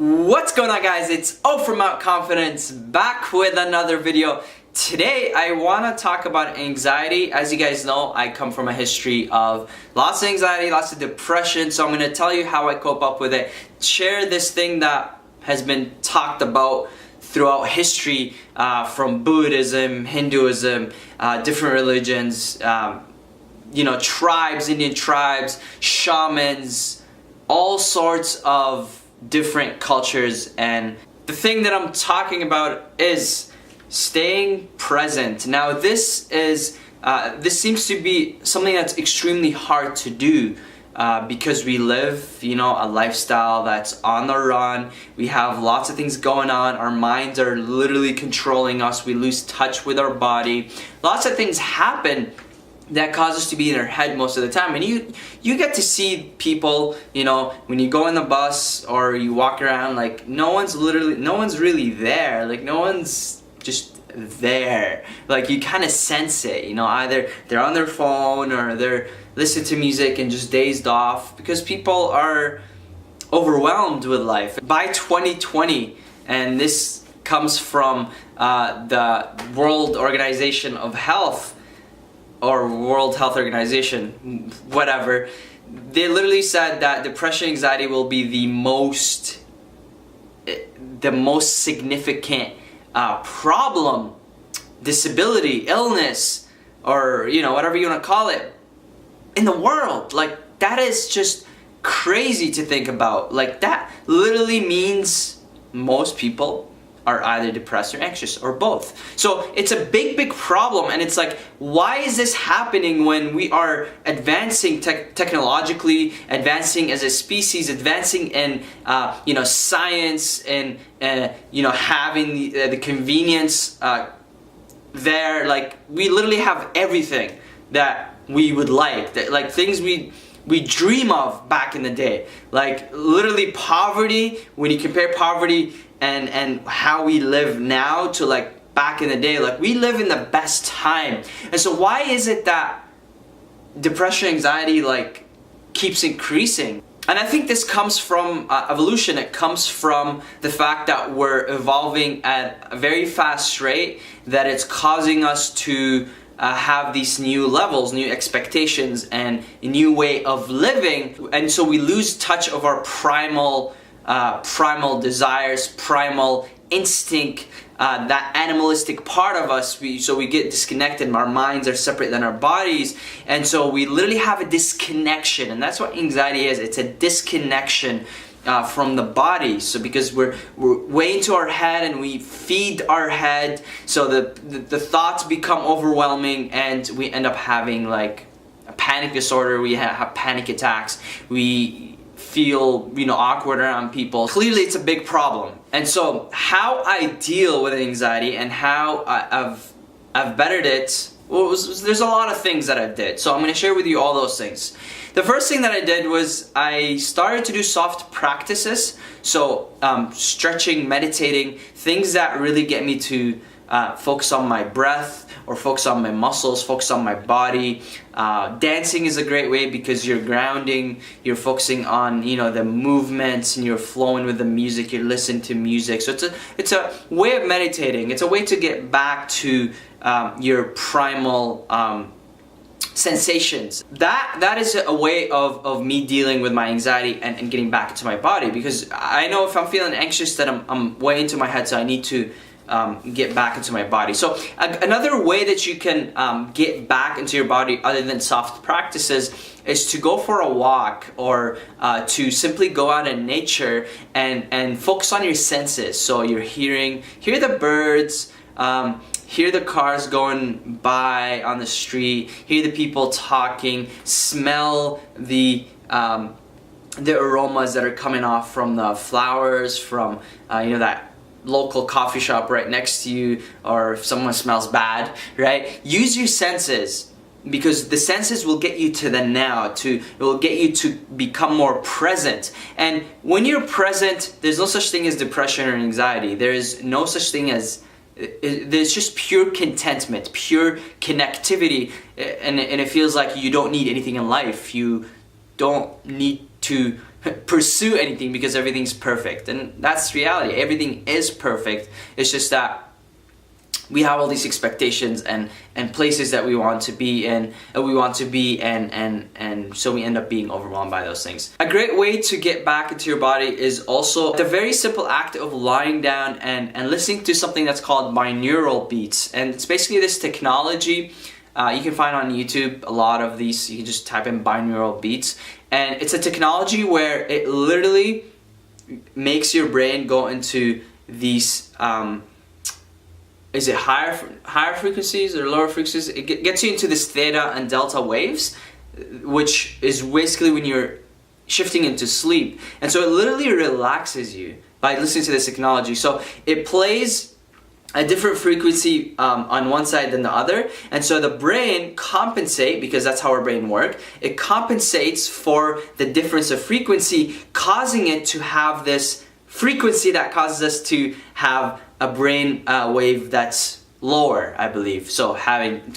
What's going on, guys? It's O from Mount Confidence back with another video. Today I want to talk about anxiety. As you guys know, I come from a history of lots of anxiety, lots of depression, so I'm going to tell you how I cope up with it. Share this thing that has been talked about throughout history, from Buddhism, Hinduism, different religions, tribes, Indian tribes, shamans, all sorts of different cultures. And the thing that I'm talking about is staying present. Now this seems to be something that's extremely hard to do because we live, a lifestyle that's on the run. We have lots of things going on. Our minds are literally controlling us. We lose touch with our body. Lots of things happen that cause us to be in our head most of the time. And you get to see people, when you go in the bus or you walk around, like no one's really there. Like no one's just there. Like you kind of sense it, either they're on their phone or they're listening to music and just dazed off because people are overwhelmed with life. By 2020, and this comes from the World Organization of Health, or World Health Organization, whatever, they literally said that depression, anxiety will be the most significant problem, disability, illness, or whatever you want to call it, in the world. Like that is just crazy to think about. Like that literally means most people are either depressed or anxious or both. So it's a big problem, and it's like, why is this happening when we are advancing technologically, advancing as a species, advancing in science, and having the convenience there. Like we literally have everything that we would like things we dream of back in the day. Like literally poverty, when you compare poverty and how we live now to like back in the day, like we live in the best time. And so why is it that depression, anxiety like keeps increasing? And I think this comes from evolution. It comes from the fact that we're evolving at a very fast rate, that it's causing us to have these new levels, new expectations, and a new way of living. And so we lose touch of our primal desires, primal instinct, that animalistic part of us. So we get disconnected. Our minds are separate than our bodies, and so we literally have a disconnection. And that's what anxiety is. It's a disconnection from the body. So because we're way into our head and we feed our head, so the thoughts become overwhelming, and we end up having like a panic disorder. We have panic attacks. We feel awkward around people. Clearly it's a big problem. And so how I deal with anxiety and how I've bettered it, there's a lot of things that I did. So I'm going to share with you all those things. The first thing that I did was I started to do soft practices. So stretching, meditating, things that really get me to focus on my breath, or focus on my muscles, focus on my body. Dancing is a great way because you're grounding, you're focusing on the movements, and you're flowing with the music, you're listening to music. So it's a way of meditating. It's a way to get back to your primal sensations. That is a way of me dealing with my anxiety and getting back into my body, because I know if I'm feeling anxious that I'm way into my head, so I need to get back into my body. So another way that you can get back into your body other than soft practices is to go for a walk, or to simply go out in nature and focus on your senses. So you're hear the birds, hear the cars going by on the street, hear the people talking, smell the aromas that are coming off from the flowers, from that local coffee shop right next to you, or if someone smells bad, right? Use your senses, because the senses will get you to the now, it will get you to become more present. And when you're present, there's no such thing as depression or anxiety. There is no such thing as, there's just pure contentment, pure connectivity, and it feels like you don't need anything in life. You don't need to pursue anything because everything's perfect. And that's reality. Everything is perfect. It's just that we have all these expectations and places that we want to be in, and so we end up being overwhelmed by those things. A great way to get back into your body is also the very simple act of lying down and listening to something that's called binaural beats. And it's basically this technology you can find on YouTube. A lot of these, you can just type in binaural beats, and it's a technology where it literally makes your brain go into these is it higher frequencies or lower frequencies? It gets you into this theta and delta waves, which is basically when you're shifting into sleep. And so it literally relaxes you by listening to this technology. So it plays a different frequency on one side than the other, and so the brain compensate, because that's how our brain works. It compensates for the difference of frequency, causing it to have this frequency that causes us to have a brain wave that's lower, I believe. So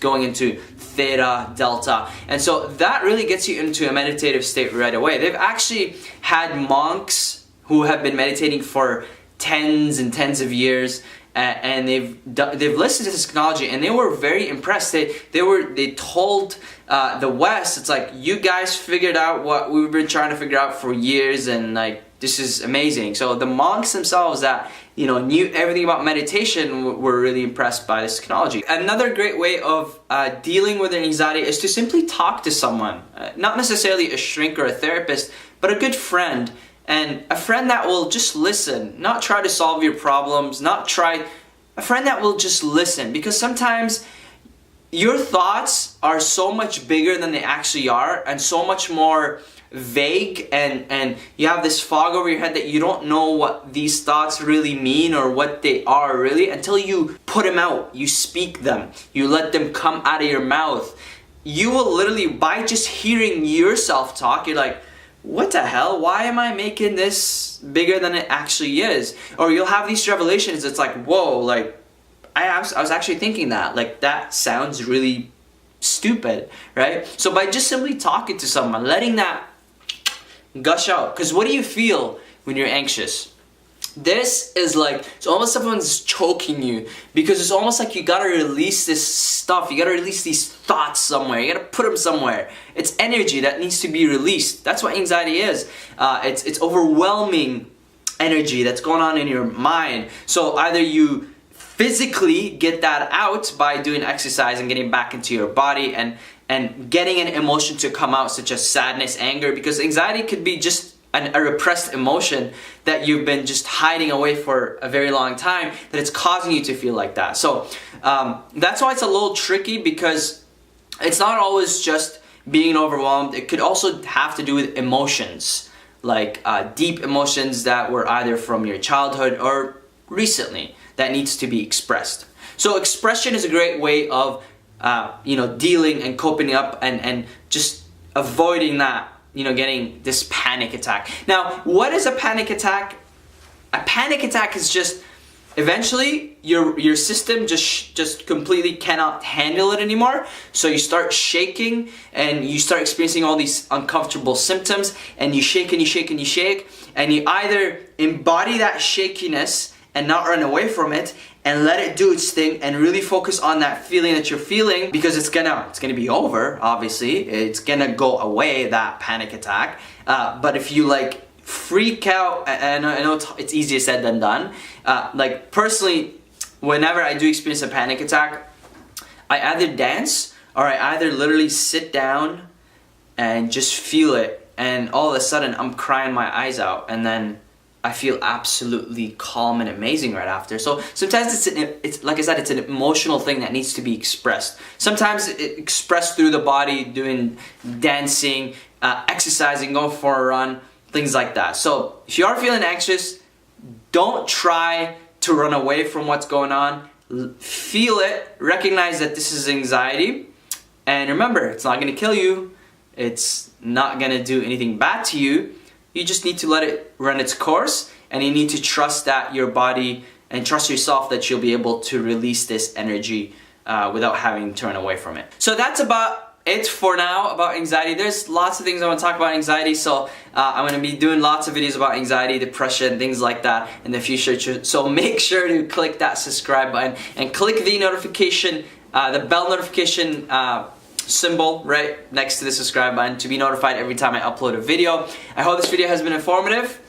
going into theta, delta, and so that really gets you into a meditative state right away. They've actually had monks who have been meditating for tens and tens of years, and they've listened to this technology, and they were very impressed. They told the West, it's like, you guys figured out what we've been trying to figure out for years, and like, this is amazing. So the monks themselves that knew everything about meditation were really impressed by this technology. Another great way of dealing with anxiety is to simply talk to someone, not necessarily a shrink or a therapist, but a good friend. And a friend that will just listen, not try to solve your problems, a friend that will just listen. Because sometimes your thoughts are so much bigger than they actually are, and so much more vague, and you have this fog over your head that you don't know what these thoughts really mean or what they are really until you put them out, you speak them, you let them come out of your mouth. You will literally, by just hearing yourself talk, you're like, what the hell? Why am I making this bigger than it actually is? Or you'll have these revelations. It's like, whoa, like I was actually thinking that. Like, that sounds really stupid, right? So by just simply talking to someone, letting that gush out. Because what do you feel when you're anxious? This is like, it's almost someone's choking you, because it's almost like you gotta release this stuff, you gotta release these thoughts somewhere, you gotta put them somewhere. It's energy that needs to be released. That's what anxiety is. It's overwhelming energy that's going on in your mind. So either you physically get that out by doing exercise and getting back into your body and getting an emotion to come out, such as sadness, anger, because anxiety could be just a repressed emotion that you've been just hiding away for a very long time, that it's causing you to feel like that. So that's why it's a little tricky, because it's not always just being overwhelmed. It could also have to do with emotions, like deep emotions that were either from your childhood or recently that needs to be expressed. So expression is a great way of dealing and coping up and just avoiding that, getting this panic attack. Now, what is a panic attack? A panic attack is just, eventually your system just completely cannot handle it anymore. So you start shaking and you start experiencing all these uncomfortable symptoms, and you shake and you shake and you shake, and you either embody that shakiness and not run away from it and let it do its thing and really focus on that feeling that you're feeling, because it's gonna be over, obviously. It's gonna go away, that panic attack. But if you freak out, and I know it's easier said than done. Personally, whenever I do experience a panic attack, I either dance or I either literally sit down and just feel it, and all of a sudden I'm crying my eyes out, and then I feel absolutely calm and amazing right after. So sometimes it's like I said, it's an emotional thing that needs to be expressed. Sometimes it's expressed through the body, doing dancing, exercising, going for a run, things like that. So if you are feeling anxious, don't try to run away from what's going on. Feel it, recognize that this is anxiety, and remember, it's not going to kill you. It's not going to do anything bad to you. You just need to let it run its course, and you need to trust that your body and trust yourself that you'll be able to release this energy without having to run away from it. So that's about it for now about anxiety. There's lots of things I want to talk about anxiety, so I'm going to be doing lots of videos about anxiety, depression, things like that in the future. So make sure to click that subscribe button and click the notification, the bell notification symbol right next to the subscribe button to be notified every time I upload a video. I hope this video has been informative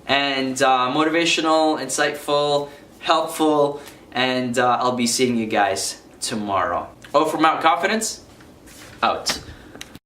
and motivational, insightful, helpful, and I'll be seeing you guys tomorrow. From Mount Confidence, out.